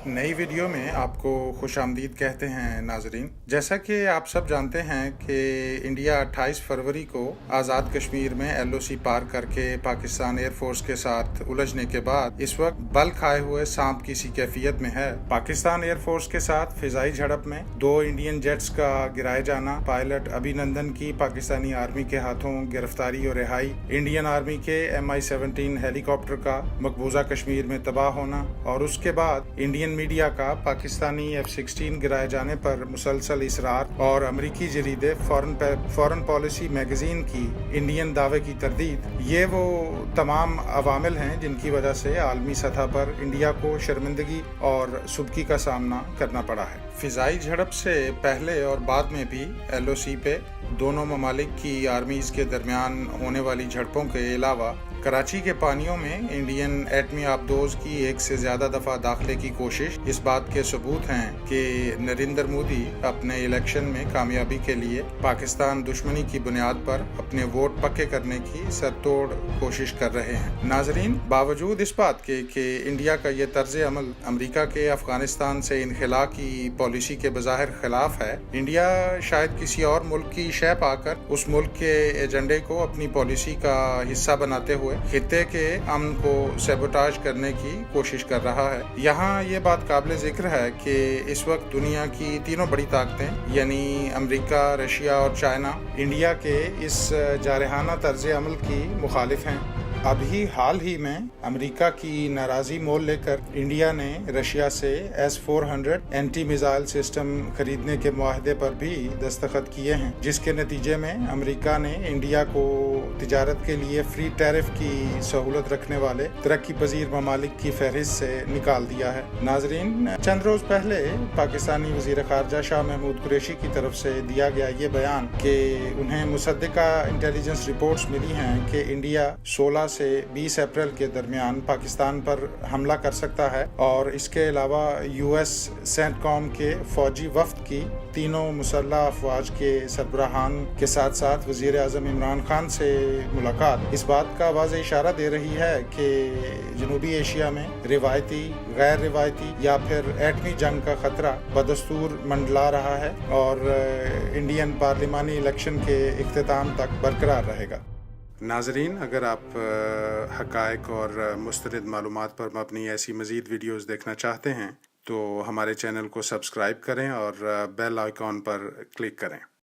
نئی ویڈیو میں آپ کو خوش آمدید کہتے ہیں ناظرین. جیسا کہ آپ سب جانتے ہیں کہ انڈیا 28 فروری کو آزاد کشمیر میں ایل او سی پار کر کے پاکستان ایئر فورس کے ساتھ الجھنے کے بعد اس وقت بل کھائے ہوئے سانپ کی سی کیفیت میں ہے. پاکستان ایئر فورس کے ساتھ فضائی جھڑپ میں 2 انڈین جیٹس کا گرائے جانا، پائلٹ ابھی نندن کی پاکستانی آرمی کے ہاتھوں گرفتاری اور رہائی، انڈین آرمی کے MI-17 ہیلی کاپٹر کا مقبوضہ کشمیر میں تباہ ہونا، اور اس کے بعد انڈین میڈیا کا پاکستانی F-16 گرائے جانے پر مسلسل اصرار اور امریکی جریدے فورن پالیسی میگزین کی انڈین دعوے کی تردید. یہ وہ تمام عوامل ہیں جن کی وجہ سے عالمی سطح پر انڈیا کو شرمندگی اور سبکی کا سامنا کرنا پڑا ہے. فضائی جھڑپ سے پہلے اور بعد میں بھی ایل او سی پہ دونوں ممالک کی آرمیز کے درمیان ہونے والی جھڑپوں کے علاوہ کراچی کے پانیوں میں انڈین ایٹمی آبدوز کی 1 سے زیادہ دفعہ داخلے کی کوشش اس بات کے ثبوت ہیں کہ نریندر مودی اپنے الیکشن میں کامیابی کے لیے پاکستان دشمنی کی بنیاد پر اپنے ووٹ پکے کرنے کی سر توڑ کوشش کر رہے ہیں. ناظرین، باوجود اس بات کے کہ انڈیا کا یہ طرز عمل امریکہ کے افغانستان سے انخلاء کی پالیسی کے بظاہر خلاف ہے، انڈیا شاید کسی اور ملک کی شے پا کر اس ملک کے ایجنڈے کو اپنی پالیسی کا حصہ بناتے ہوئے خطے کے امن کو سیبوٹاژ کرنے کی کوشش کر رہا ہے. یہاں یہ بات قابل ذکر ہے کہ اس وقت دنیا کی تینوں بڑی طاقتیں یعنی امریکہ، رشیا اور چائنا انڈیا کے اس جارحانہ طرز عمل کی مخالف ہیں. ابھی حال ہی میں امریکہ کی ناراضی مول لے کر انڈیا نے رشیا سے S-400 اینٹی میزائل سسٹم خریدنے کے معاہدے پر بھی دستخط کیے ہیں، جس کے نتیجے میں امریکہ نے انڈیا کو تجارت کے لیے فری ٹیرف کی سہولت رکھنے والے ترقی پذیر ممالک کی فہرست سے نکال دیا ہے. ناظرین، چند روز پہلے پاکستانی وزیر خارجہ شاہ محمود قریشی کی طرف سے دیا گیا یہ بیان کہ انہیں مصدقہ انٹیلیجنس رپورٹس ملی ہیں کہ انڈیا 16 سے 20 اپریل کے درمیان پاکستان پر حملہ کر سکتا ہے، اور اس کے علاوہ US سینٹ کام کے فوجی وفد کی تینوں مسلح افواج کے سربراہان کے ساتھ ساتھ وزیر اعظم عمران خان سے ملاقات اس بات کا واضح اشارہ دے رہی ہے کہ جنوبی ایشیا میں روایتی، غیر روایتی یا پھر ایٹمی جنگ کا خطرہ بدستور منڈلا رہا ہے اور انڈین پارلیمانی الیکشن کے اختتام تک برقرار رہے گا. ناظرین، اگر آپ حقائق اور مستند معلومات پر مبنی ایسی مزید ویڈیوز دیکھنا چاہتے ہیں تو ہمارے چینل کو سبسکرائب کریں اور بیل آئیکن پر کلک کریں.